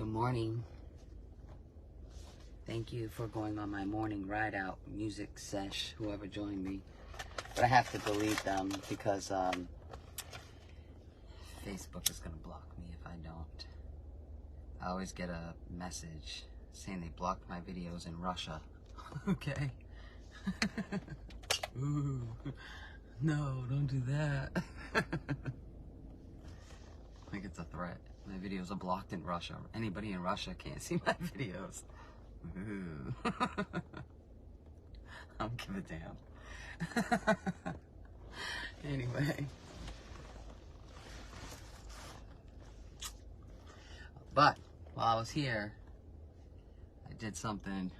Good morning. Thank you for going on my morning ride out music sesh, whoever joined me. But I have to delete them because Facebook is going to block me if I don't. I always get a message saying they blocked my videos in Russia. Okay. Ooh, no, don't do that. Like it's a threat. My videos are blocked in Russia. Anybody in Russia can't see my videos. Ooh. I don't give a damn. Anyway. But while I was here, I did something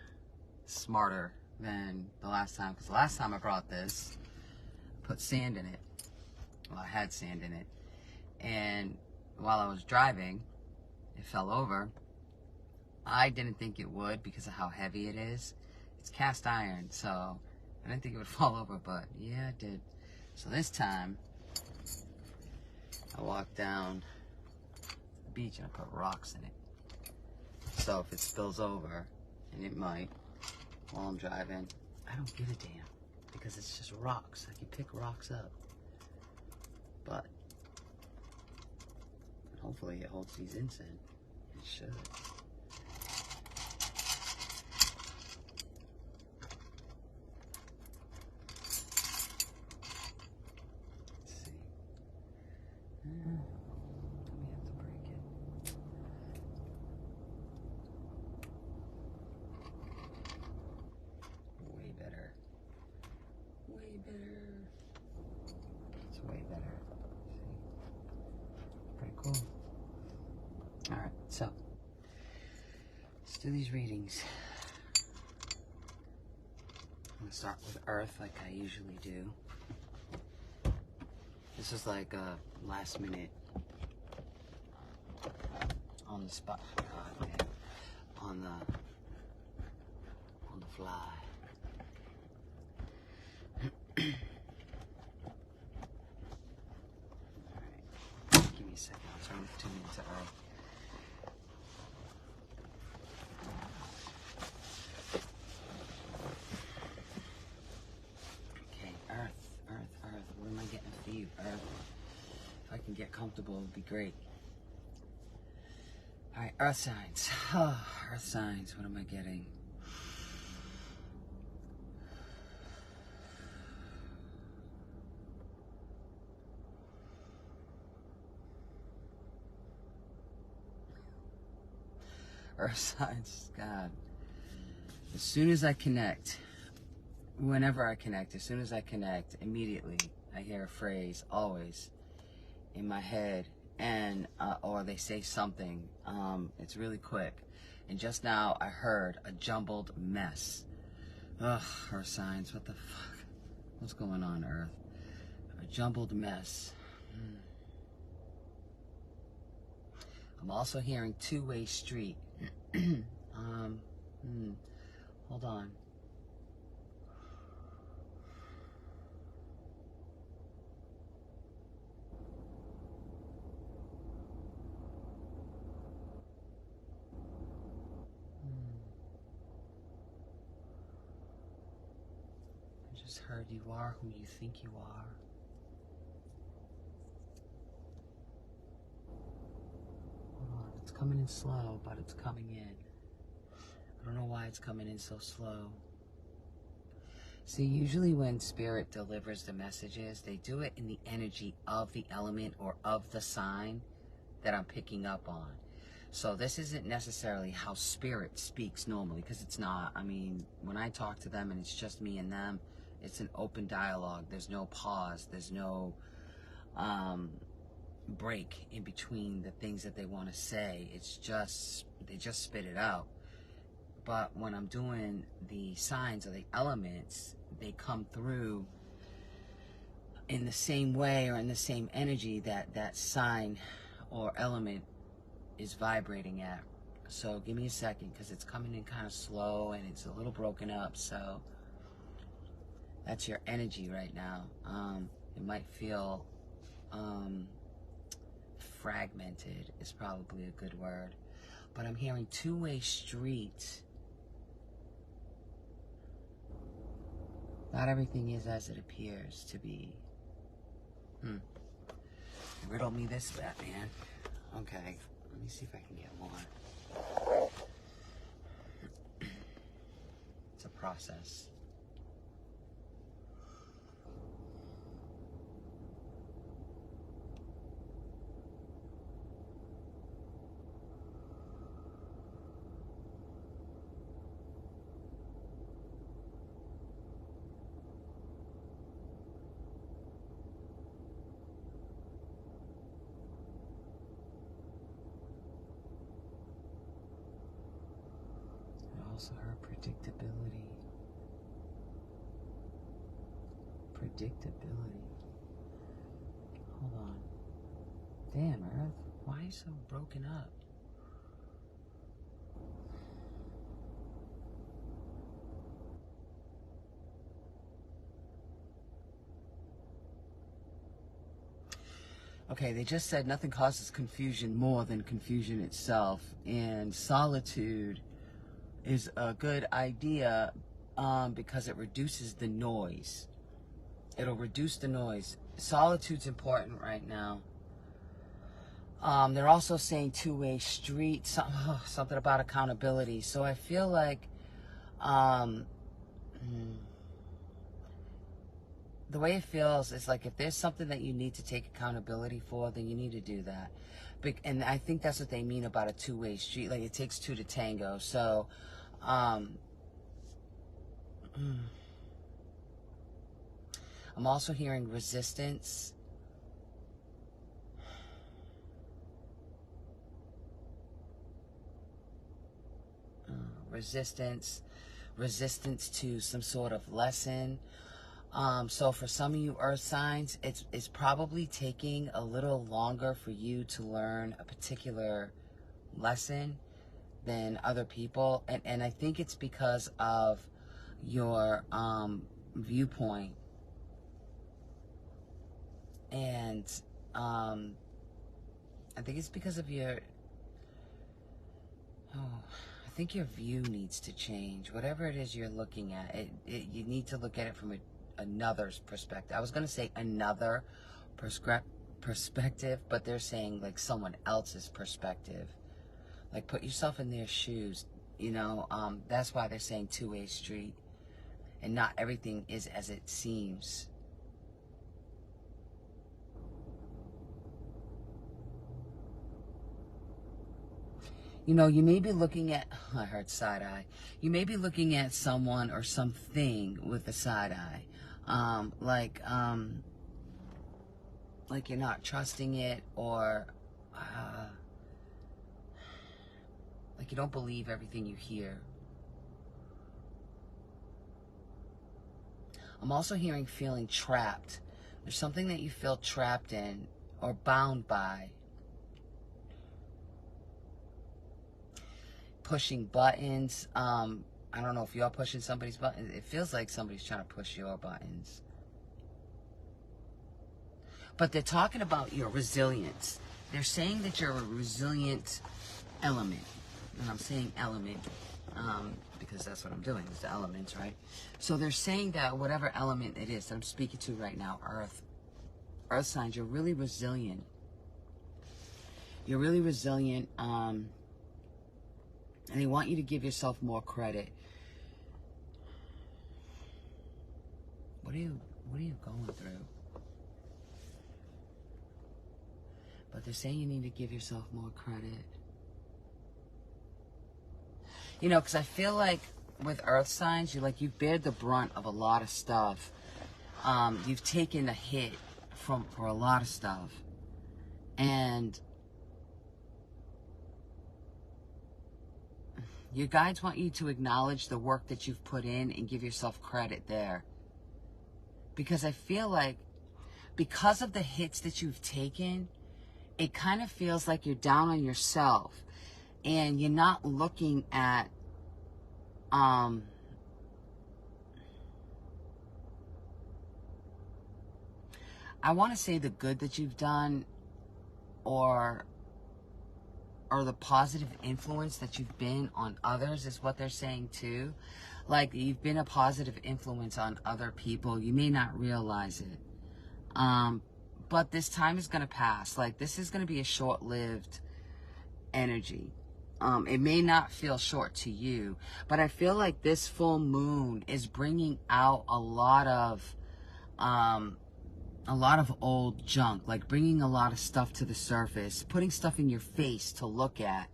smarter than the last time. Because the last time I brought this, I put sand in it. Well, I had sand in it. And while I was driving, it fell over. I didn't think it would because of how heavy it is. It's cast iron, so I didn't think it would fall over, but yeah, it did. So this time, I walked down the beach and I put rocks in it. So if it spills over, and it might, while I'm driving, I don't give a damn because it's just rocks. I can pick rocks up. But hopefully it holds these incense. It should. Let's see. Let me have to break it. Way better. Way better. It's way better. Pretty cool. Alright, so let's do these readings. I'm going to start with Earth like I usually do. This is like a last minute on the spot. God, man. On the fly. Alright, give me a second. I'll tune into Earth. What am I getting for you, Earth? If I can get comfortable, it would be great. Alright, Earth signs. Oh, Earth signs, what am I getting? Earth signs, God. As soon as I connect, whenever I connect, as soon as I connect, immediately I hear a phrase always in my head, and or they say something. It's really quick. And just now I heard a jumbled mess. Ugh, Earth signs, what the fuck? What's going on, Earth? A jumbled mess. I'm also hearing two-way street. Hold on. I just heard you are who you think you are. Hold on, it's coming in slow, but it's coming in. I don't know why it's coming in so slow. See, usually when Spirit delivers the messages, they do it in the energy of the element or of the sign that I'm picking up on. So this isn't necessarily how Spirit speaks normally, because it's not. I mean, when I talk to them and it's just me and them, it's an open dialogue. There's no pause. There's no break in between the things that they want to say. It's just, they just spit it out. But when I'm doing the signs or the elements, they come through in the same way or in the same energy that that sign or element is vibrating at. So give me a second, because it's coming in kind of slow and it's a little broken up. So that's your energy right now. It might feel fragmented is probably a good word. but I'm hearing two-way street. Not everything is as it appears to be. Riddle me this, Batman. Okay, let me see if I can get more. It's a process. Also her predictability. Predictability. Hold on. Damn, Earth. Why are you so broken up? Okay, they just said nothing causes confusion more than confusion itself. And solitude is a good idea because it reduces the noise. It'll reduce the noise. Solitude's important right now. They're also saying two-way street, something about accountability. So I feel like the way it feels is like if there's something that you need to take accountability for, then you need to do that. And I think that's what they mean about a two-way street. Like it takes two to tango. So I'm also hearing resistance. Resistance to some sort of lesson. So for some of you earth signs, it's probably taking a little longer for you to learn a particular lesson than other people. And I think it's because of your viewpoint. And I think it's because of your... I think your view needs to change. Whatever it is you're looking at, you need to look at it from another's perspective. I was going to say another perspective, but they're saying like someone else's perspective. Like put yourself in their shoes, you know. That's why they're saying two-way street. And not everything is as it seems. You know, you may be looking at, I heard side eye. You may be looking at someone or something with a side eye. Like you're not trusting it, or like you don't believe everything you hear. I'm also hearing feeling trapped. There's something that you feel trapped in or bound by. Pushing buttons. I don't know if you're pushing somebody's buttons. It feels like somebody's trying to push your buttons. But they're talking about your resilience. They're saying that you're a resilient element. And I'm saying element because that's what I'm doing, is the elements, right? So they're saying that whatever element it is that I'm speaking to right now, earth signs, you're really resilient. You're really resilient. And they want you to give yourself more credit. What are you going through? But they're saying you need to give yourself more credit. You know, because I feel like with earth signs, you've bared the brunt of a lot of stuff. You've taken a hit for a lot of stuff. And your guides want you to acknowledge the work that you've put in and give yourself credit there. Because I feel like because of the hits that you've taken, it kind of feels like you're down on yourself and you're not looking at I want to say the good that you've done, or or the positive influence that you've been on others is what they're saying too. Like, you've been a positive influence on other people. You may not realize it. But this time is going to pass. Like, this is going to be a short-lived energy. It may not feel short to you, but I feel like this full moon is bringing out a lot of old junk, like bringing a lot of stuff to the surface, putting stuff in your face to look at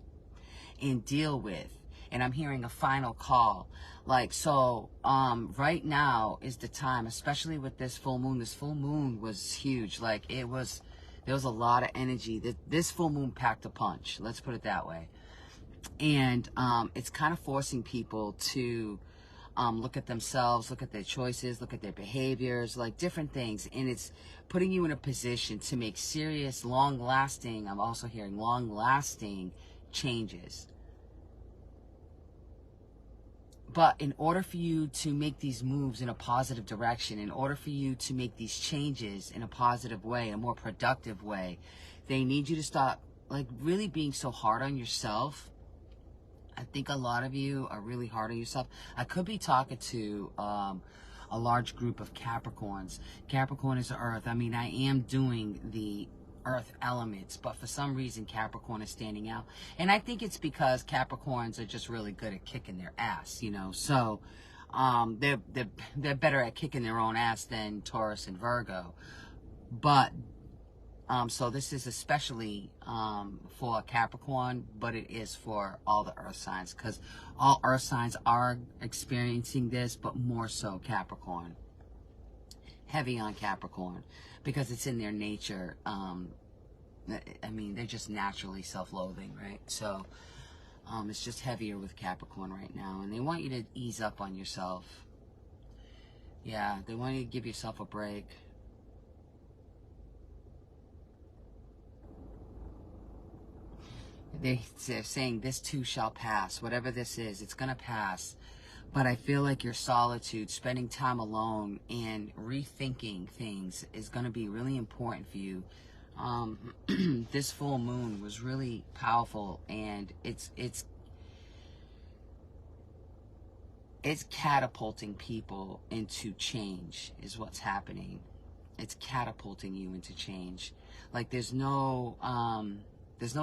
and deal with. And I'm hearing a final call. Like, so, right now is the time, especially with this full moon. This full moon was huge. Like, there was a lot of energy. This full moon packed a punch. Let's put it that way. And, it's kind of forcing people to, look at themselves, look at their choices, look at their behaviors, like different things. And it's putting you in a position to make serious, long-lasting, I'm also hearing long-lasting changes. But in order for you to make these moves in a positive direction, in order for you to make these changes in a positive way, a more productive way, they need you to stop, like, really being so hard on yourself. I think a lot of you are really hard on yourself. I could be talking to a large group of Capricorns. Capricorn is the earth. I mean, I am doing the earth elements, but for some reason Capricorn is standing out. And I think it's because Capricorns are just really good at kicking their ass, you know. So they're better at kicking their own ass than Taurus and Virgo. But so this is especially for Capricorn, but it is for all the earth signs, because all earth signs are experiencing this, but more so Capricorn. Heavy on Capricorn, because it's in their nature. I mean, they're just naturally self-loathing, right? So it's just heavier with Capricorn right now, and they want you to ease up on yourself. Yeah, they want you to give yourself a break. They're saying this too shall pass. Whatever this is, it's going to pass. But I feel like your solitude, spending time alone and rethinking things is going to be really important for you. This full moon was really powerful, and it's catapulting people into change is what's happening. It's catapulting you into change. Like, there's no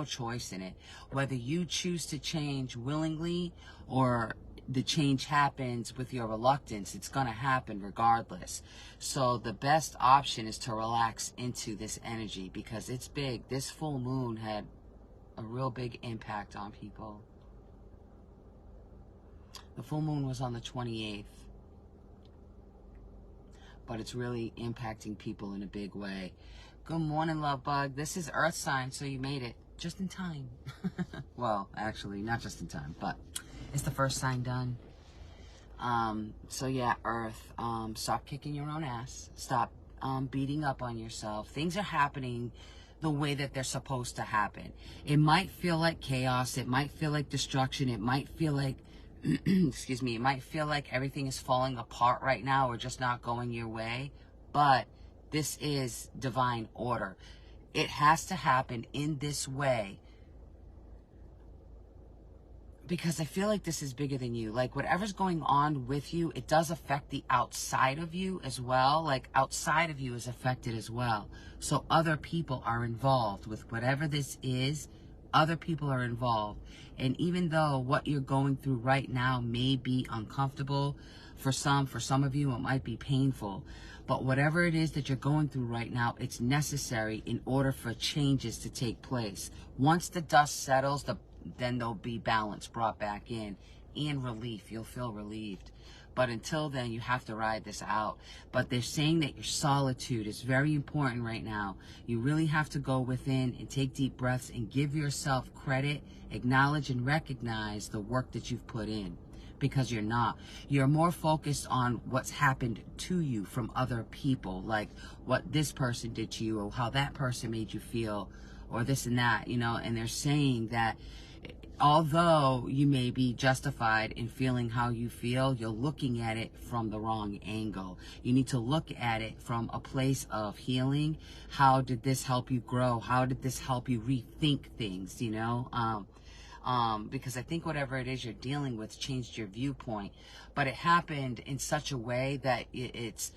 choice in it. Whether you choose to change willingly or the change happens with your reluctance, it's going to happen regardless. So the best option is to relax into this energy, because it's big. This full moon had a real big impact on people. The full moon was on the 28th, but it's really impacting people in a big way. Good morning, love bug. This is Earth sign, so you made it just in time. Well, actually, not just in time, but it's the first sign done. So yeah, Earth, stop kicking your own ass. Stop beating up on yourself. Things are happening the way that they're supposed to happen. It might feel like chaos. It might feel like destruction. It might feel like, excuse me, it might feel like everything is falling apart right now or just not going your way. But this is divine order. It has to happen in this way, because I feel like this is bigger than you. Like, whatever's going on with you, it does affect the outside of you as well. Like, outside of you is affected as well. So other people are involved with whatever this is. Other people are involved. And even though what you're going through right now may be uncomfortable, for some of you, it might be painful. But whatever it is that you're going through right now, it's necessary in order for changes to take place. Once the dust settles, then there'll be balance brought back in and relief. You'll feel relieved. But until then, you have to ride this out. But they're saying that your solitude is very important right now. You really have to go within and take deep breaths and give yourself credit, acknowledge and recognize the work that you've put in. Because you're not. You're more focused on what's happened to you from other people, like what this person did to you or how that person made you feel or this and that, you know. And they're saying that although you may be justified in feeling how you feel, you're looking at it from the wrong angle. You need to look at it from a place of healing. How did this help you grow? How did this help you rethink things, you know? Because I think whatever it is you're dealing with changed your viewpoint, but it happened in such a way that it's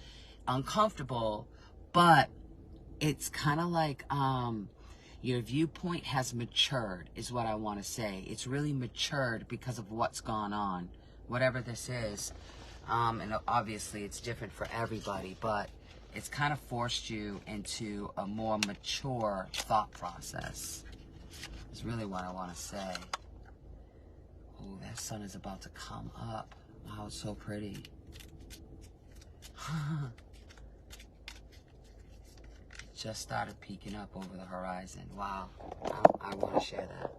uncomfortable, but it's kind of like, your viewpoint has matured, is what I want to say. It's really matured because of what's gone on, whatever this is. And obviously it's different for everybody, but it's kind of forced you into a more mature thought process. Is really what I want to say. Oh, that sun is about to come up. Wow, it's so pretty. Just started peeking up over the horizon. Wow, I want to share that.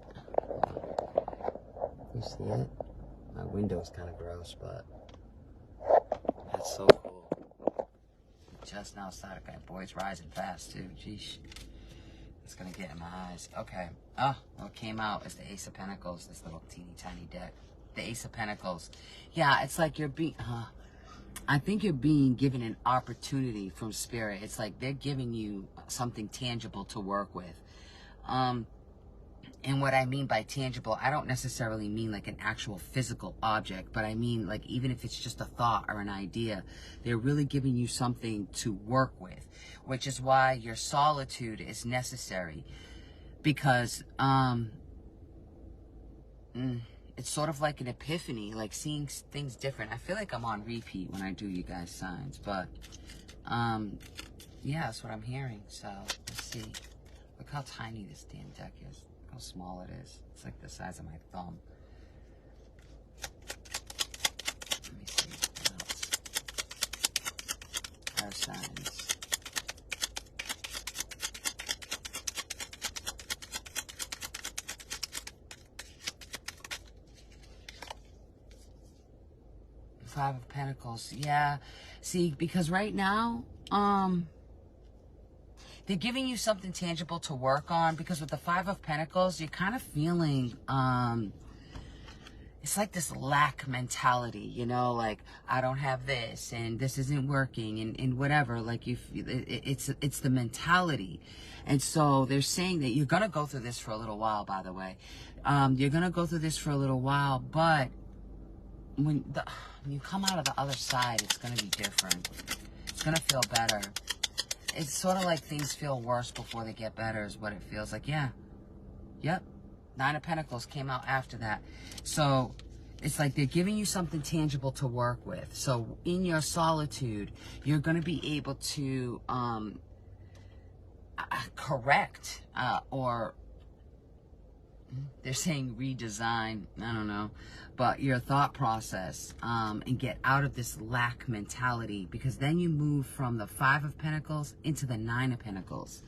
You see it? My window's kind of gross, but that's so cool. Just now started. Boy, it's rising fast too. Jeez. It's gonna get in my eyes. Okay. Oh, what came out is the Ace of Pentacles, this little teeny tiny deck. The Ace of Pentacles. Yeah, it's like you're being, I think you're being given an opportunity from Spirit. It's like they're giving you something tangible to work with. And what I mean by tangible, I don't necessarily mean like an actual physical object, but I mean like even if it's just a thought or an idea, they're really giving you something to work with, which is why your solitude is necessary. Because it's sort of like an epiphany, like seeing things different. I feel like I'm on repeat when I do you guys signs, but yeah, that's what I'm hearing. So let's see. Look how tiny this damn deck is. Look how small it is. It's like the size of my thumb. Let me see what else. Our signs. Five of Pentacles. Yeah. See, because right now, they're giving you something tangible to work on, because with the Five of Pentacles, you're kind of feeling, it's like this lack mentality, you know, like, I don't have this, and this isn't working, and whatever, like, it's the mentality. And so they're saying that you're going to go through this for a little while, by the way. You're going to go through this for a little while, but when you come out of the other side, it's going to be different. It's going to feel better. It's sort of like things feel worse before they get better is what it feels like. Yeah. Yep. Nine of Pentacles came out after that. So it's like they're giving you something tangible to work with. So in your solitude, you're going to be able to correct or they're saying redesign, I don't know, but your thought process and get out of this lack mentality, because then you move from the Five of Pentacles into the Nine of Pentacles.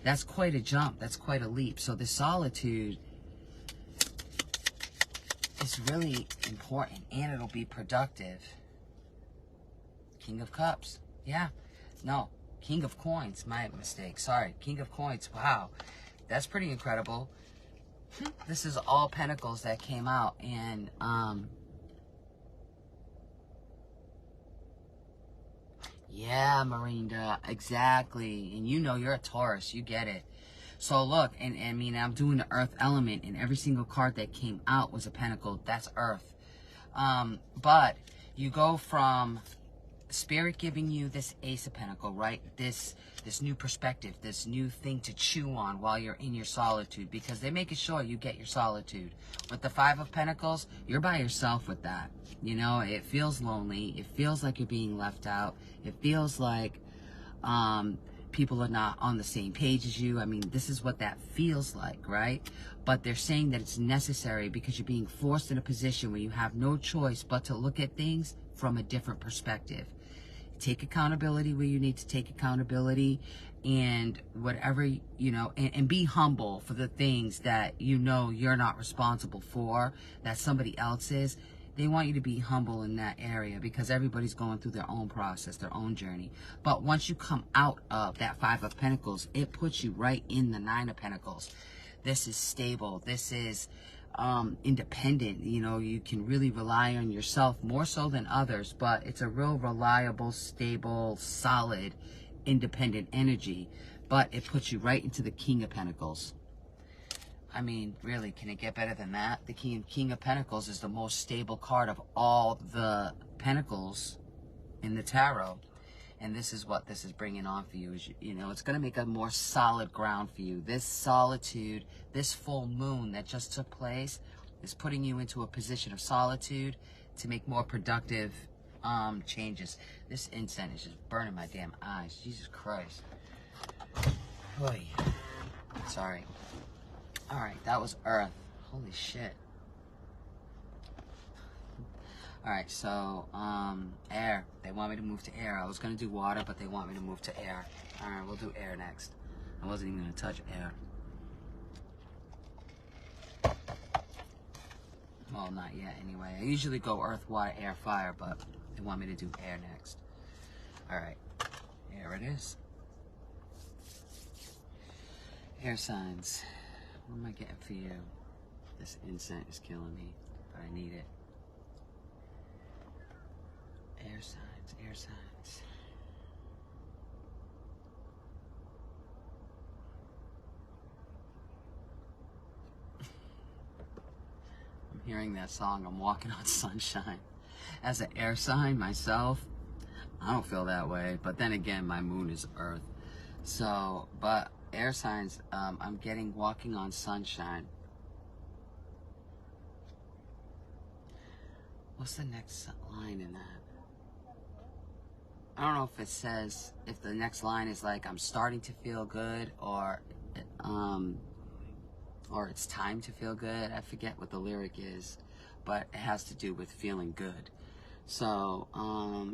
That's quite a jump. That's quite a leap. So the solitude is really important, and it'll be productive. King of Cups. Yeah. No. King of Coins. My mistake. Sorry. King of Coins. Wow. That's pretty incredible. This is all Pentacles that came out, and yeah, Marinda, exactly. And you know you're a Taurus, you get it. So look, and I mean, I'm doing the Earth element, and every single card that came out was a Pentacle. That's Earth. But you go from Spirit giving you this Ace of Pentacle, right? This new perspective, this new thing to chew on while you're in your solitude, because they're making sure you get your solitude. With the Five of Pentacles, you're by yourself with that. You know, it feels lonely. It feels like you're being left out. It feels like people are not on the same page as you. I mean, this is what that feels like, right? But they're saying that it's necessary because you're being forced in a position where you have no choice but to look at things from a different perspective. Take accountability where you need to take accountability, and whatever, you know, and be humble for the things that you know you're not responsible for, that somebody else is. They want you to be humble in that area, because everybody's going through their own process, their own journey. But once you come out of that Five of Pentacles, it puts you right in the Nine of Pentacles. This is stable. This is independent. You know, you can really rely on yourself more so than others, but it's a real reliable, stable, solid, independent energy. But it puts you right into the King of Pentacles. I mean, really, can it get better than that? The King of Pentacles is the most stable card of all the pentacles in the tarot. And this is what this is bringing on for you. Is, you know, it's going to make a more solid ground for you. This solitude, this full moon that just took place is putting you into a position of solitude to make more productive changes. This incense is just burning my damn eyes. Jesus Christ. Oy. Sorry. All right, that was Earth. Holy shit. All right, so air. They want me to move to air. I was gonna do water, but they want me to move to air. All right, we'll do air next. I wasn't even gonna touch air. Well, not yet anyway. I usually go earth, water, air, fire, but they want me to do air next. All right, here it is. Air signs. What am I getting for you? This incense is killing me, but I need it. Air signs, air signs. I'm hearing that song, I'm walking on sunshine. As an air sign myself, I don't feel that way, but then again, my moon is Earth. So, but air signs, I'm getting walking on sunshine. What's the next line in that? I don't know if it says, if the next line is like, I'm starting to feel good, or it's time to feel good. I forget what the lyric is, but it has to do with feeling good. So,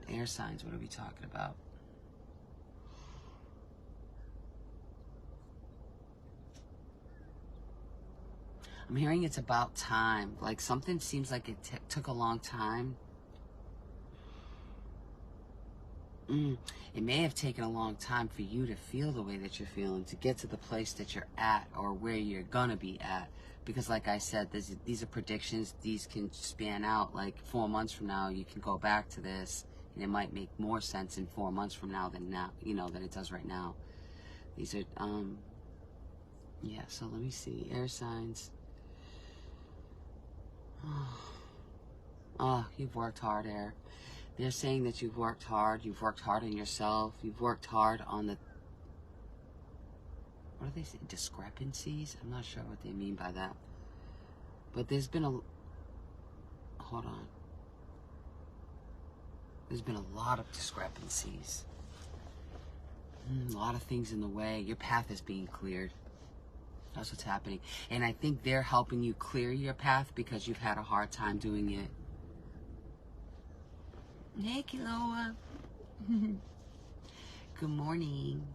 air signs, what are we talking about? I'm hearing it's about time. Like something seems like it took a long time. It may have taken a long time for you to feel the way that you're feeling, to get to the place that you're at or where you're gonna be at. Because like I said, these are predictions. These can span out. Like 4 months from now, you can go back to this, and it might make more sense in 4 months from now than now, you know, than it does right now. These are, yeah. So let me see. Air signs. Oh, you've worked hard, Air. They're saying that you've worked hard on yourself, you've worked hard on the, what do they say, discrepancies? I'm not sure what they mean by that. But there's been a, hold on. There's been a lot of discrepancies. A lot of things in the way. Your path is being cleared. That's what's happening. And I think they're helping you clear your path because you've had a hard time doing it. Hey, Kiloa. Good morning.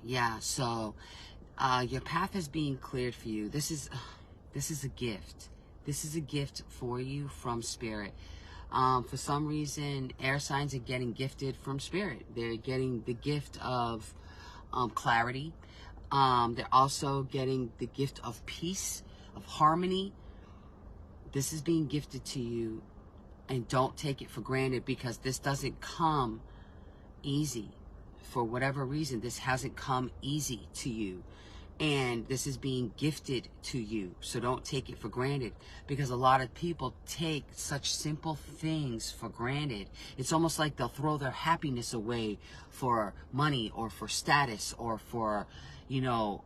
Yeah, so your path is being cleared for you. This is a gift. This is a gift for you from Spirit. For some reason, air signs are getting gifted from Spirit. They're getting the gift of clarity. They're also getting the gift of peace, of harmony. This is being gifted to you, and don't take it for granted, because this doesn't come easy. For whatever reason, this hasn't come easy to you, and this is being gifted to you. So don't take it for granted, because a lot of people take such simple things for granted. It's almost like they'll throw their happiness away for money or for status or for, you know,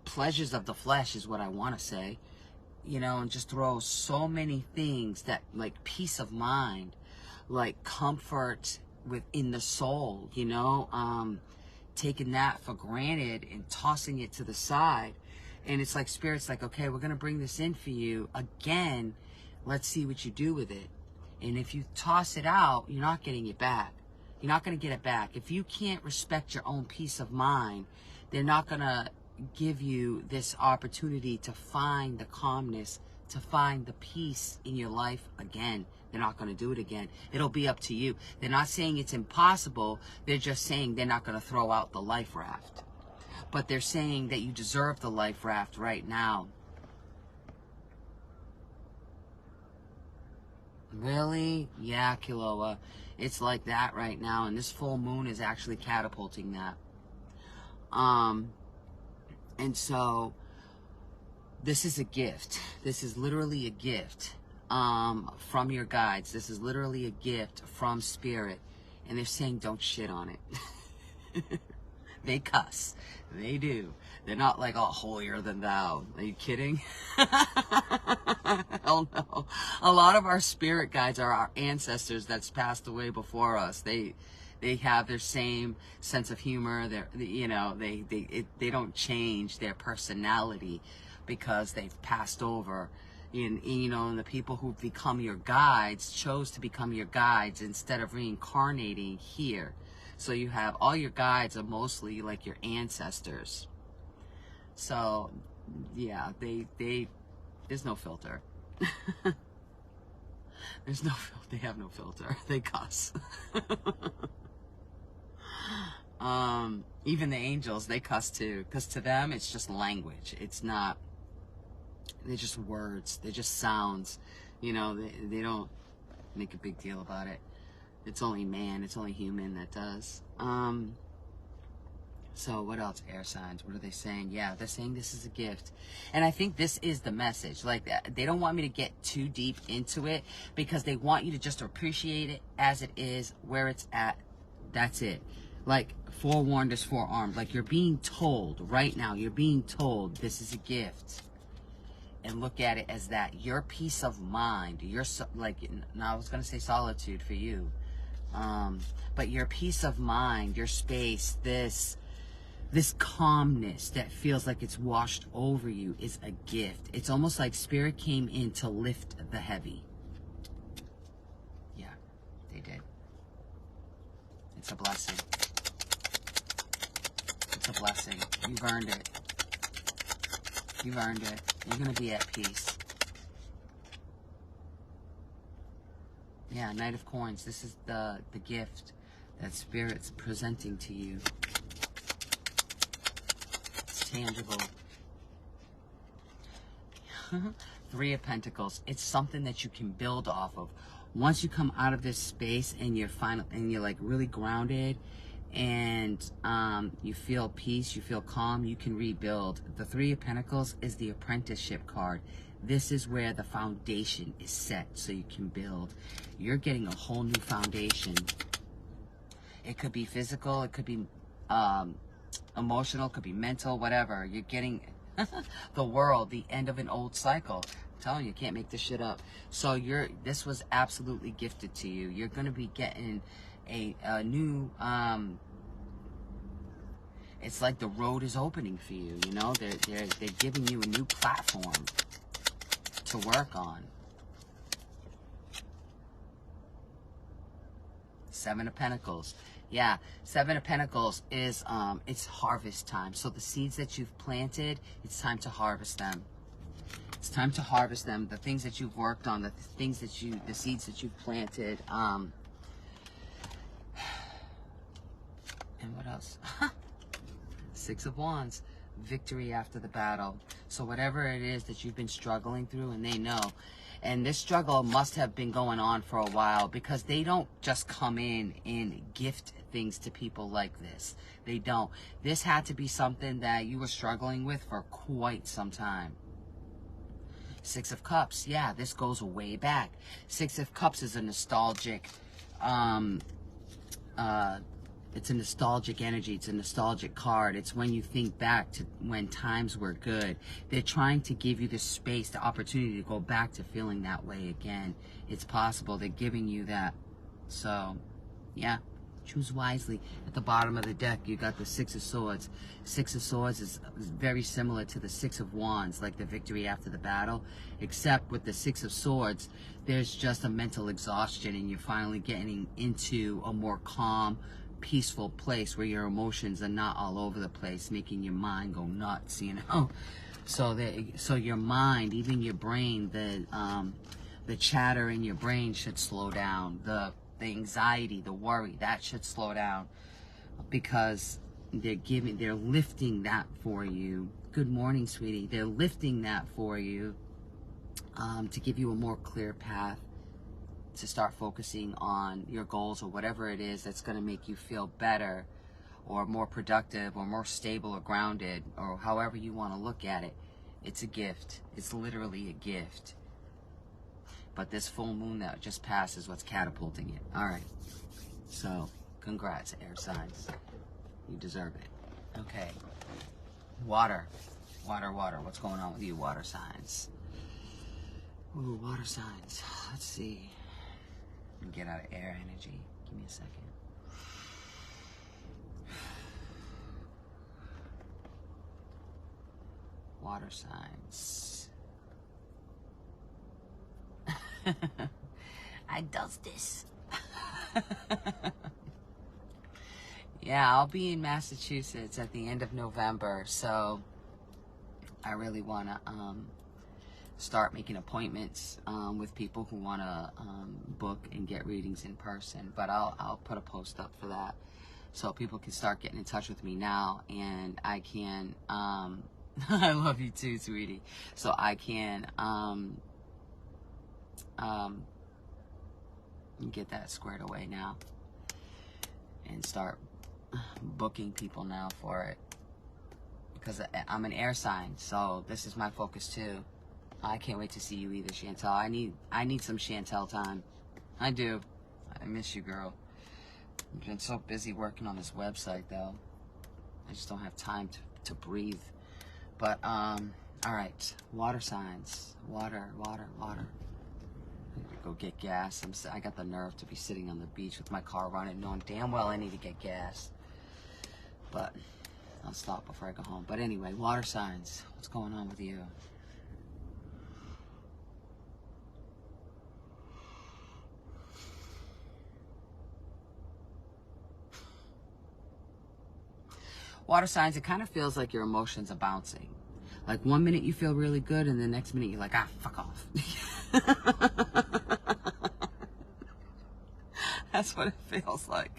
pleasures of the flesh is what I want to say, you know, and just throw so many things that, like peace of mind, like comfort within the soul, you know, taking that for granted and tossing it to the side. And it's like Spirit's like, okay, we're going to bring this in for you again. Let's see what you do with it. And if you toss it out, you're not getting it back. You're not going to get it back. If you can't respect your own peace of mind, they're not going to give you this opportunity to find the calmness, to find the peace in your life again. They're not going to do it again. It'll be up to you. They're not saying it's impossible. They're just saying they're not going to throw out the life raft. but they're saying that you deserve the life raft right now. Really? Yeah, Kiloa. It's like that right now, and this full moon is actually catapulting that. And so this is a gift. This is literally a gift from your guides. This is literally a gift from Spirit, and they're saying don't shit on it. They cuss. They do. They're not like, oh, holier than thou. Are you kidding? Hell no. A lot of our spirit guides are our ancestors that's passed away before us. They have their same sense of humor. You know, they don't change their personality because they've passed over. And, you know, and the people who've become your guides chose to become your guides instead of reincarnating here. So you have all your guides are mostly like your ancestors. So yeah, there's no filter. There's no filter. They have no filter. They cuss. Even the angels, they cuss too, because to them it's just language. It's not. They're just words. They're just sounds. You know, they don't make a big deal about it. It's only man, it's only human that does. So what else? Air signs, what are they saying? Yeah, they're saying this is a gift. And I think this is the message. Like, they don't want me to get too deep into it because they want you to just appreciate it as it is, where it's at. That's it. Like, forewarned is forearmed. Like, you're being told right now, you're being told this is a gift. And look at it as that. Your peace of mind, your, like, now I was going to say solitude for you. But your peace of mind, your space, this calmness that feels like it's washed over you is a gift. It's almost like Spirit came in to lift the heavy. Yeah, they did. It's a blessing. It's a blessing. You've earned it. You've earned it. You're going to be at peace. Yeah, Knight of Coins. This is the gift that Spirit's presenting to you. It's tangible. Three of Pentacles. It's something that you can build off of. Once you come out of this space and you're like really grounded and you feel peace, you feel calm, you can rebuild. The Three of Pentacles is the apprenticeship card. This is where the foundation is set so you can build. You're getting a whole new foundation. It could be physical, it could be emotional, it could be mental, whatever. You're getting the world, the end of an old cycle. I'm telling you, you can't make this shit up. So this was absolutely gifted to you. You're going to be getting a new, it's like the road is opening for you, you know? They're giving you a new platform to work on. Seven of Pentacles. Yeah, Seven of Pentacles is it's harvest time. So the seeds that you've planted, it's time to harvest them. It's time to harvest them. The things that you've worked on, the seeds that you've planted. And what else? Six of Wands. Victory after the battle. So whatever it is that you've been struggling through, and they know, and this struggle must have been going on for a while, because they don't just come in and gift things to people like this. They don't. This had to be something that you were struggling with for quite some time. Six of Cups. Yeah, this goes way back. Six of Cups is a nostalgic it's a nostalgic energy. It's a nostalgic card. It's when you think back to when times were good. They're trying to give you the space, the opportunity to go back to feeling that way again. It's possible. They're giving you that. So, yeah, choose wisely. At the bottom of the deck, you got the Six of Swords. Six of Swords is very similar to the Six of Wands, like the victory after the battle, except with the Six of Swords, there's just a mental exhaustion, and you're finally getting into a more calm, peaceful place where your emotions are not all over the place, making your mind go nuts, you know. So your mind, even your brain, the chatter in your brain should slow down. The anxiety, the worry, that should slow down, because they're lifting that for you. Good morning, sweetie. They're lifting that for you to give you a more clear path to start focusing on your goals or whatever it is that's going to make you feel better or more productive or more stable or grounded, or however you want to look at it. It's a gift. It's literally a gift. But this full moon that just passed is what's catapulting it. All right. So, congrats, air signs. You deserve it. Okay. Water. Water, water. What's going on with you, water signs? Ooh, water signs. Let's see. Get out of air energy. Give me a second. Water signs. I does this. Yeah, I'll be in Massachusetts at the end of November, so I really want to start making appointments with people who want to book and get readings in person. But I'll put a post up for that so people can start getting in touch with me now, and I can I love you too, sweetie. So I can get that squared away now and start booking people now for it, because I'm an air sign, so this is my focus too. I can't wait to see you either, Chantel. I need some Chantel time. I do. I miss you, girl. I've been so busy working on this website, though. I just don't have time to breathe. But, all right. Water signs. Water, water, water. I need to go get gas. I got the nerve to be sitting on the beach with my car running, knowing damn well I need to get gas. But I'll stop before I go home. But anyway, water signs. What's going on with you? Water signs, it kind of feels like your emotions are bouncing. Like 1 minute you feel really good, and the next minute you're like, ah, fuck off. That's what it feels like.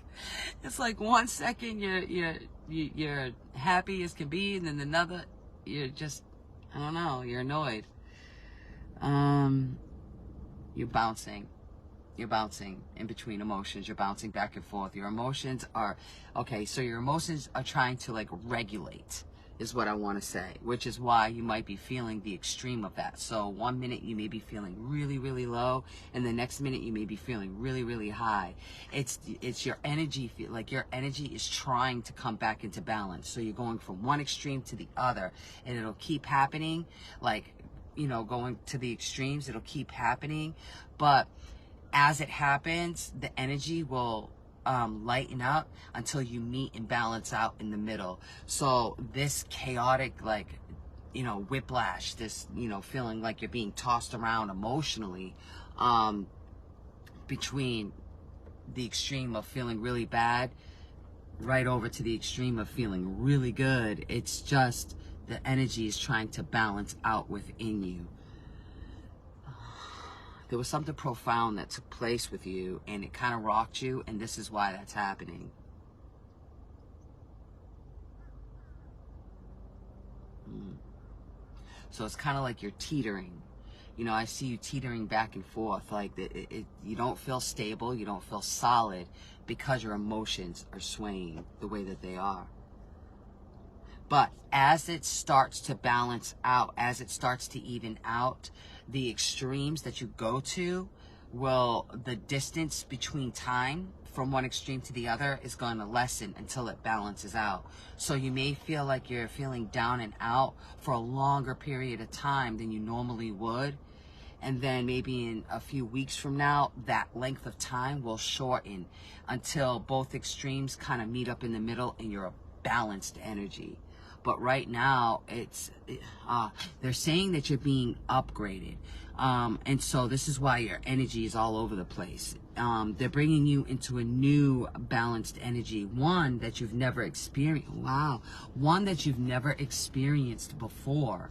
It's like 1 second you're happy as can be, and then another you're just, I don't know, you're annoyed. You're bouncing. You're bouncing in between emotions. You're bouncing back and forth. Your emotions are, okay, so your emotions are trying to like regulate, is what I want to say, which is why you might be feeling the extreme of that. So 1 minute you may be feeling really, really low, and the next minute you may be feeling really, really high. It's your energy, like your energy is trying to come back into balance. So you're going from one extreme to the other, and it'll keep happening, like, you know, going to the extremes, it'll keep happening, but as it happens, the energy will lighten up until you meet and balance out in the middle. So this chaotic, like, you know, whiplash, this, you know, feeling like you're being tossed around emotionally between the extreme of feeling really bad right over to the extreme of feeling really good. It's just the energy is trying to balance out within you. There was something profound that took place with you, and it kind of rocked you, and this is why that's happening. So it's kind of like you're teetering. You know, I see you teetering back and forth. Like, you don't feel stable, you don't feel solid, because your emotions are swaying the way that they are. But as it starts to balance out, as it starts to even out, the extremes that you go to the distance between time from one extreme to the other is going to lessen until it balances out. So you may feel like you're feeling down and out for a longer period of time than you normally would. And then maybe in a few weeks from now, that length of time will shorten until both extremes kind of meet up in the middle and you're a balanced energy. But right now, they're saying that you're being upgraded. And so this is why your energy is all over the place. They're bringing you into a new balanced energy, one that you've never experienced. Wow. One that you've never experienced before.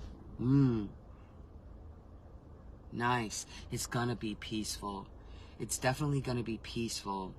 Nice. It's going to be peaceful. It's definitely going to be peaceful.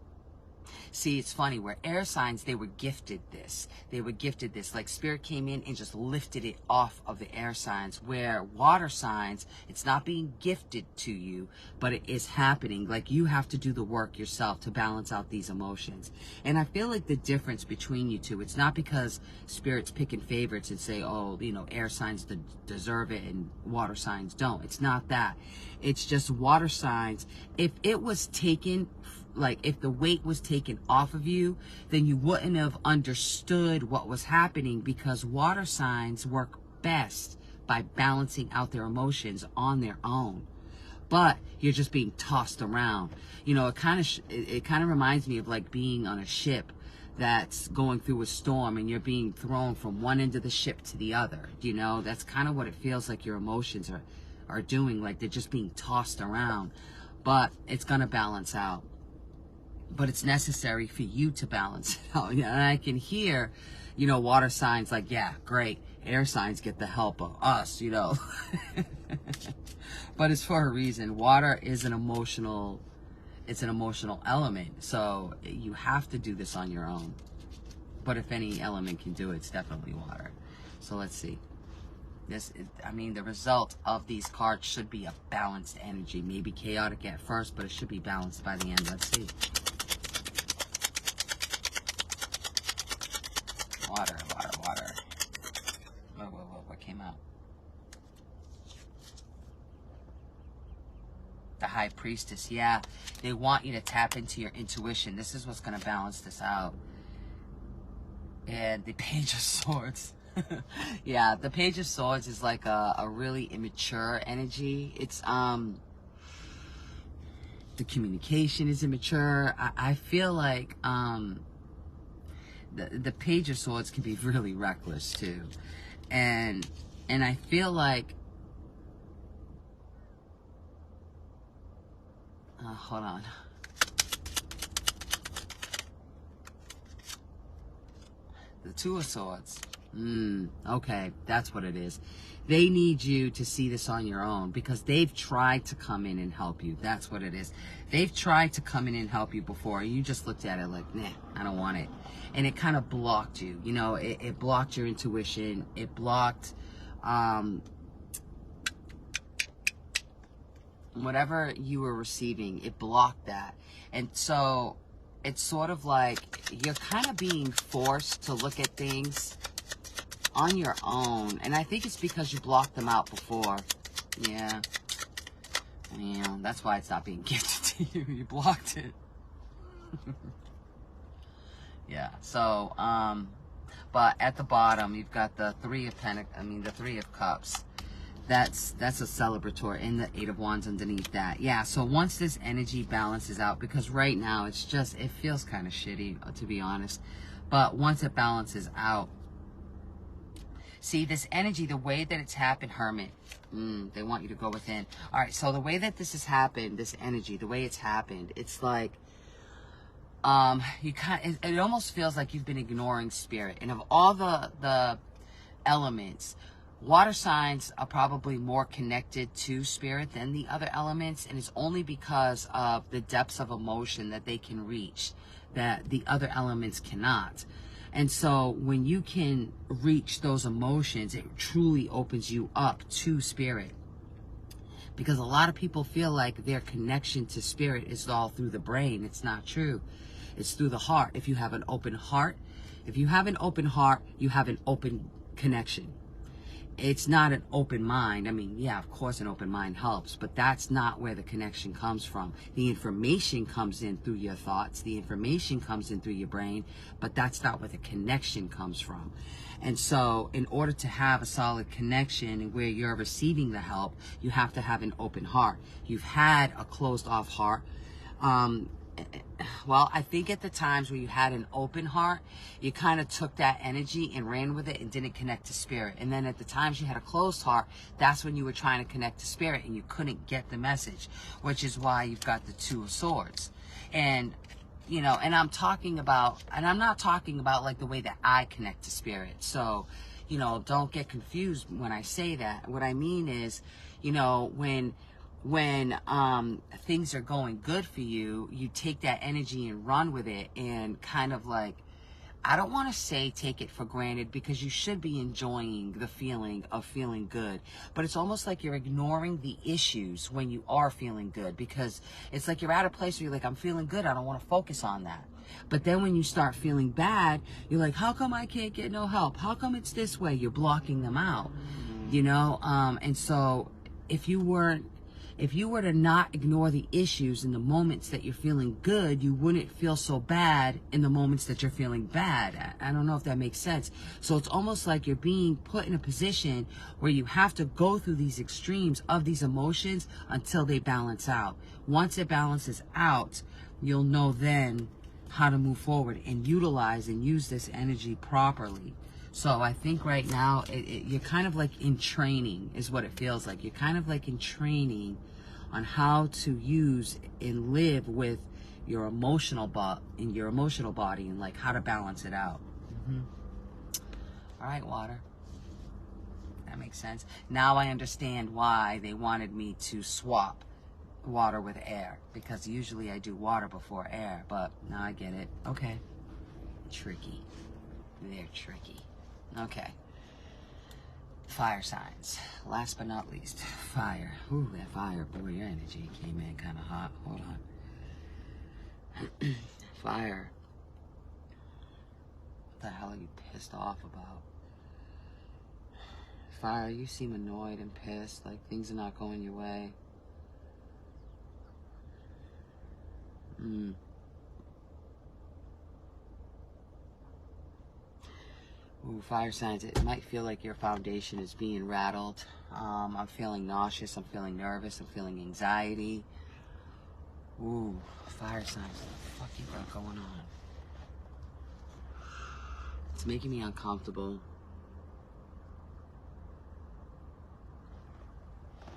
See, it's funny, where air signs, they were gifted this. They were gifted this. Like spirit came in and just lifted it off of the air signs. Where water signs, it's not being gifted to you, but it is happening. Like you have to do the work yourself to balance out these emotions. And I feel like the difference between you two, it's not because spirit's picking favorites and say, oh, you know, air signs deserve it and water signs don't. It's not that. It's just water signs. If it was taken, like if the weight was taken off of you, then you wouldn't have understood what was happening, because water signs work best by balancing out their emotions on their own. But you're just being tossed around. You know, it kind of reminds me of like being on a ship that's going through a storm and you're being thrown from one end of the ship to the other. You know, that's kind of what it feels like your emotions are doing. Like they're just being tossed around. But it's going to balance out. But it's necessary for you to balance it out. And I can hear, you know, water signs like, yeah, great. Air signs get the help of us, you know. But it's for a reason. Water is an emotional, it's an emotional element. So you have to do this on your own. But if any element can do it, it's definitely water. So let's see. I mean, the result of these cards should be a balanced energy. Maybe chaotic at first, but it should be balanced by the end. Let's see. Water, water, water. What came out? The High Priestess. Yeah, they want you to tap into your intuition. This is what's going to balance this out. And the Page of Swords. Yeah, the Page of Swords is like a really immature energy. It's, the communication is immature. I feel like, the Page of Swords can be really reckless too. And I feel like, hold on. The Two of Swords. Okay, that's what it is. They need you to see this on your own because they've tried to come in and help you. That's what it is. They've tried to come in and help you before. You just looked at it like, nah, I don't want it. And it kind of blocked you. You know, it blocked your intuition. It blocked whatever you were receiving. It blocked that. And so it's sort of like you're kind of being forced to look at things on your own. And I think it's because you blocked them out before. Yeah. Yeah, that's why it's not being gifted to you. You blocked it. Yeah, so, but at the bottom, you've got the Three of the Three of Cups. That's a celebratory, and the Eight of Wands underneath that. Yeah, so once this energy balances out, because right now it's just, it feels kind of shitty, to be honest. But once it balances out, see, this energy, the way that it's happened, Hermit, they want you to go within. All right, so the way that this has happened, this energy, the way it's happened, it's like, it almost feels like you've been ignoring spirit. And of all the elements, water signs are probably more connected to spirit than the other elements. And it's only because of the depths of emotion that they can reach that the other elements cannot. And so when you can reach those emotions, it truly opens you up to spirit. Because a lot of people feel like their connection to spirit is all through the brain. It's not true. It's through the heart. If you have an open heart, you have an open connection. It's not an open mind. I mean, yeah, of course an open mind helps, but that's not where the connection comes from. The information comes in through your thoughts. The information comes in through your brain, but that's not where the connection comes from. And so in order to have a solid connection and where you're receiving the help, you have to have an open heart. You've had a closed off heart. Well, I think at the times where you had an open heart, you kind of took that energy and ran with it and didn't connect to spirit. And then at the times you had a closed heart, that's when you were trying to connect to spirit and you couldn't get the message, which is why you've got the Two of Swords. And, you know, and I'm not talking about like the way that I connect to spirit. So, you know, don't get confused when I say that. What I mean is, you know, when when things are going good for you, you take that energy and run with it, and kind of like, I don't want to say take it for granted, because you should be enjoying the feeling of feeling good. But it's almost like you're ignoring the issues when you are feeling good, because it's like you're at a place where you're like, I'm feeling good, I don't want to focus on that. But then when you start feeling bad, you're like, how come I can't get no help? How come it's this way? You're blocking them out, you know? And so if you were to not ignore the issues in the moments that you're feeling good, you wouldn't feel so bad in the moments that you're feeling bad. I don't know if that makes sense. So it's almost like you're being put in a position where you have to go through these extremes of these emotions until they balance out. Once it balances out, you'll know then how to move forward and utilize and use this energy properly. So I think right now, you're kind of like in training is what it feels like. You're kind of like in training on how to use and live with your emotional body, and like how to balance it out. All right, water. That makes sense. Now I understand why they wanted me to swap water with air, because usually I do water before air, but now I get it. Okay. Tricky. They're tricky. Okay. Fire signs. Last but not least, fire. Ooh, that fire. Boy, your energy came in kind of hot. Hold on. Fire. What the hell are you pissed off about? Fire, you seem annoyed and pissed, like things are not going your way. Ooh, fire signs, it might feel like your foundation is being rattled. I'm feeling nauseous, I'm feeling nervous, I'm feeling anxiety. Ooh, fire signs, what the fuck you got going on? It's making me uncomfortable.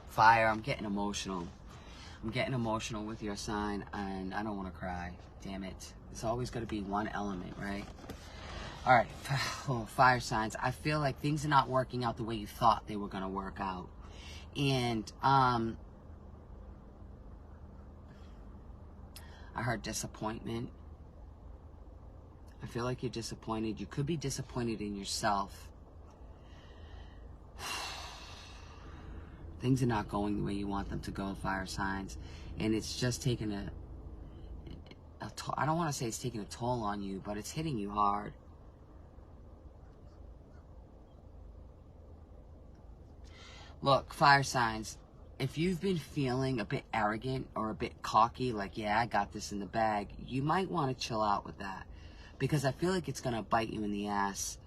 Fire, I'm getting emotional. I'm getting emotional with your sign, and I don't want to cry. Damn it. It's always got to be one element, right? All right, oh, fire signs. I feel like things are not working out the way you thought they were going to work out. And I heard disappointment. I feel like you're disappointed. You could be disappointed in yourself. Things are not going the way you want them to go, fire signs. And it's just taking I don't want to say it's taking a toll on you, but it's hitting you hard. Look, fire signs, if you've been feeling a bit arrogant or a bit cocky, like, yeah, I got this in the bag, you might want to chill out with that, because I feel like it's going to bite you in the ass.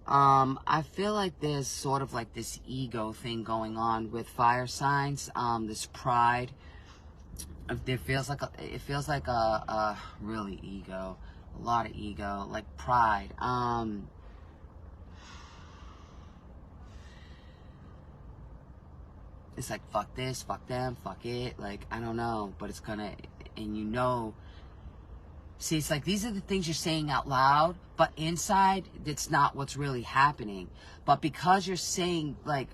I feel like there's sort of like this ego thing going on with fire signs, this pride. It feels like a really ego, a lot of ego, like pride. It's like, fuck this, fuck them, fuck it. Like, I don't know, but it's gonna, and you know, see, it's like these are the things you're saying out loud, but inside, it's not what's really happening. But because you're saying, like,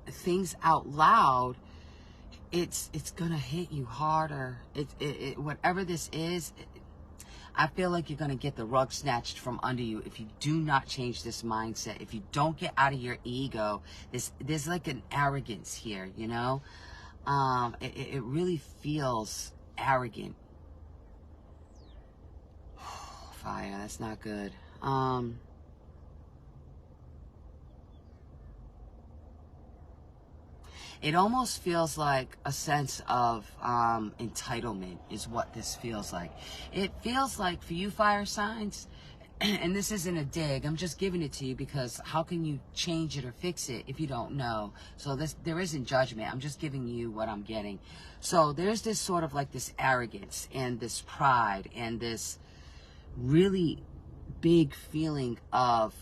things out loud, it's gonna hit you harder. Whatever this is, I feel like you're gonna get the rug snatched from under you if you do not change this mindset. If you don't get out of your ego, there's like an arrogance here, you know? It really feels arrogant. Fire, that's not good. It almost feels like a sense of entitlement is what this feels like. It feels like for you fire signs, and this isn't a dig, I'm just giving it to you because how can you change it or fix it if you don't know? So there isn't judgment, I'm just giving you what I'm getting. So there's this sort of like this arrogance and this pride and this really big feeling of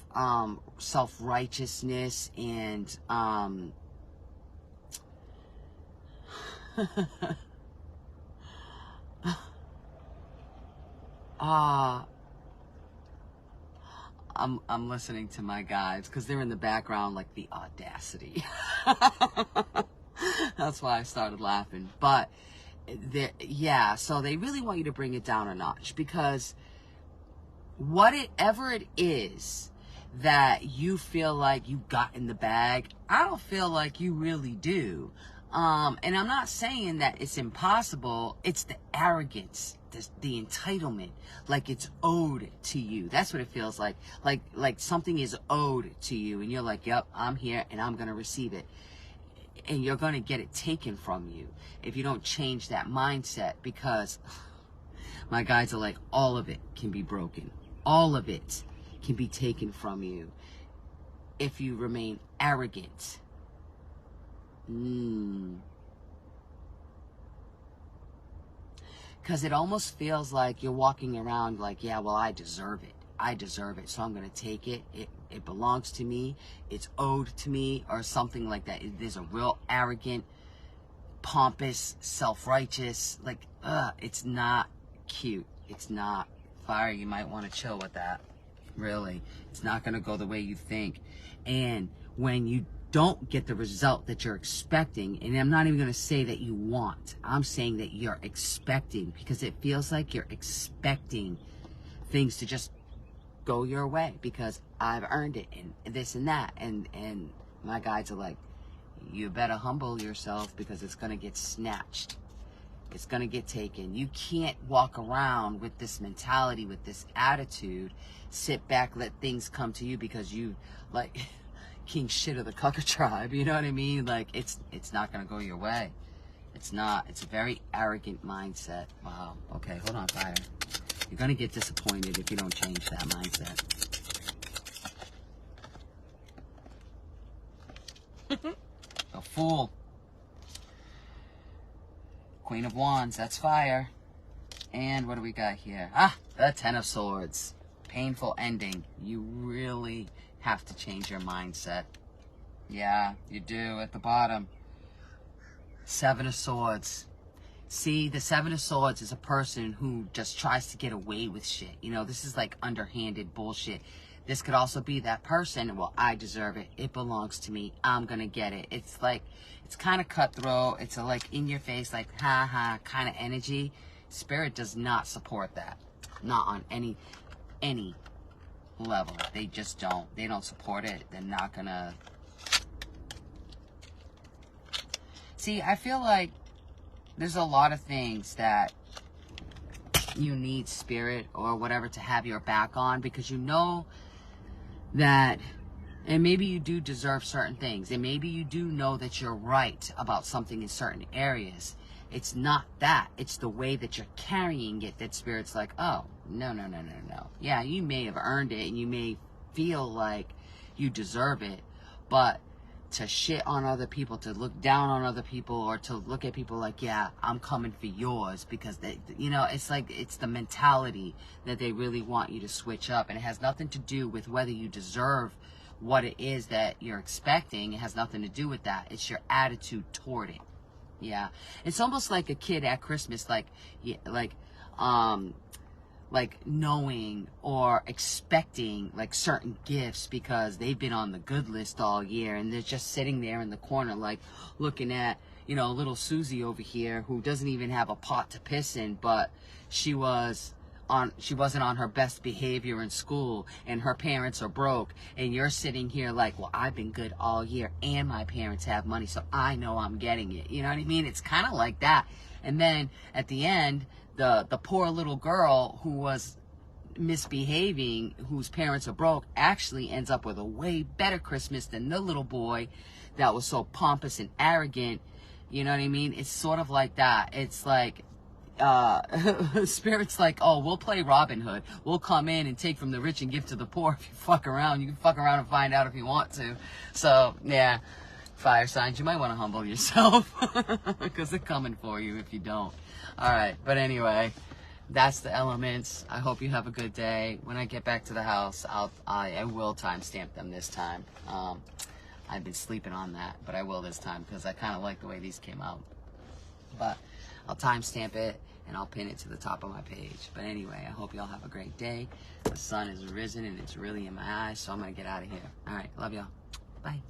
self-righteousness and I'm listening to my guides because they're in the background, like the audacity. That's why I started laughing. But, yeah, so they really want you to bring it down a notch, because whatever it is that you feel like you got in the bag, I don't feel like you really do. And I'm not saying that it's impossible. It's the arrogance, the entitlement, like it's owed to you. That's what it feels like. Like something is owed to you, and you're like, yep, I'm here and I'm gonna receive it. And you're gonna get it taken from you if you don't change that mindset, because my guides are like, all of it can be broken. All of it can be taken from you if you remain arrogant. Because it almost feels like you're walking around like, yeah, well, I deserve it. I deserve it, so I'm going to take it. It belongs to me. It's owed to me, or something like that. There's a real arrogant, pompous, self-righteous, like, it's not cute. It's not fire. You might want to chill with that. Really. It's not going to go the way you think. And when you don't get the result that you're expecting, and I'm not even going to say that you want, I'm saying that you're expecting, because it feels like you're expecting things to just go your way because I've earned it and this and that, and my guides are like, you better humble yourself, because it's going to get snatched. It's going to get taken. You can't walk around with this mentality, with this attitude, sit back, let things come to you, because you, like, king shit of the cucker tribe, you know what I mean? Like, it's not going to go your way. It's not. It's a very arrogant mindset. Wow. Okay, hold on, fire. You're going to get disappointed if you don't change that mindset. A fool. Queen of Wands, that's fire. And what do we got here? Ah, the Ten of Swords. Painful ending. You really have to change your mindset. Yeah, you do, at the bottom. Seven of Swords. See, the Seven of Swords is a person who just tries to get away with shit. You know, this is like underhanded bullshit. This could also be that person, well, I deserve it. It belongs to me. I'm going to get it. It's like, it's kind of cutthroat. It's a like in your face, like, ha ha kind of energy. Spirit does not support that. Not on any level. They just don't. They don't support it. They're not going to. See, I feel like there's a lot of things that you need spirit or whatever to have your back on, because you know that, and maybe you do deserve certain things, and maybe you do know that you're right about something in certain areas. It's not that. It's the way that you're carrying it that Spirit's like, oh, no. Yeah, you may have earned it, and you may feel like you deserve it, but to shit on other people, to look down on other people, or to look at people like, yeah, I'm coming for yours, because they, you know, it's like, it's the mentality that they really want you to switch up, and it has nothing to do with whether you deserve what it is that you're expecting. It has nothing to do with that. It's your attitude toward it. Yeah, it's almost like a kid at Christmas, like, yeah, like knowing or expecting like certain gifts because they've been on the good list all year, and they're just sitting there in the corner like looking at, you know, little Susie over here who doesn't even have a pot to piss in, but she wasn't on her best behavior in school, and her parents are broke, and you're sitting here like, well, I've been good all year and my parents have money, so I know I'm getting it. You know what I mean? It's kind of like that. And then at the end, the poor little girl who was misbehaving, whose parents are broke, actually ends up with a way better Christmas than the little boy that was so pompous and arrogant. You know what I mean? It's sort of like that. It's like, Spirit's like, oh, we'll play Robin Hood. We'll come in and take from the rich and give to the poor. If you fuck around, you can fuck around and find out if you want to. So, yeah, fire signs, you might want to humble yourself because they're coming for you if you don't. All right, but anyway, that's the elements. I hope you have a good day. When I get back to the house, I will timestamp them this time. I've been sleeping on that, but I will this time because I kind of like the way these came out. But I'll timestamp it and I'll pin it to the top of my page. But anyway, I hope y'all have a great day. The sun has risen and it's really in my eyes, so I'm going to get out of here. All right, love y'all. Bye.